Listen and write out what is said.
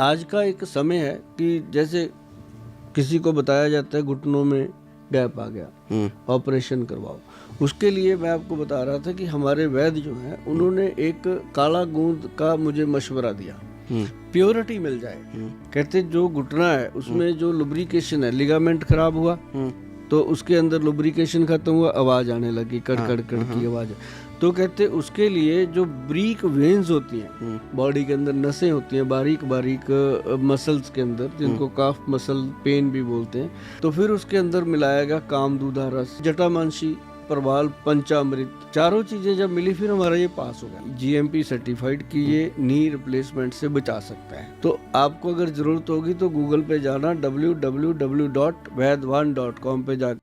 आज का एक समय है कि जैसे किसी को बताया जाता है घुटनों में गैप आ गया, ऑपरेशन करवाओ। उसके लिए मैं आपको बता रहा था कि हमारे वैद्य जो हैं उन्होंने एक काला गूंद का मुझे मशवरा दिया, प्योरिटी मिल जाए। कहते जो घुटना है उसमें जो लुब्रिकेशन है, लिगामेंट खराब हुआ तो उसके अंदर लुब्रिकेशन खत्म हुआ, आवाज आने लगी, कड़ कड़ कड़ की आवाज। तो कहते उसके लिए जो ब्रीक वेन्स होती हैं, बॉडी के अंदर नसें होती हैं बारीक बारीक मसल्स के अंदर, जिनको काफ मसल पेन भी बोलते हैं, तो फिर उसके अंदर मिलाया गया कामदूधा रस, जटामांसी, प्रवाल, पंचामृत, चारों चीजें जब मिली फिर हमारा ये पास हो गया जीएमपी सर्टिफाइड कि ये नी रिप्लेसमेंट से बचा सकता है। तो आपको अगर जरूरत होगी तो गूगल पे जाना, www.vaidwan.com पे जा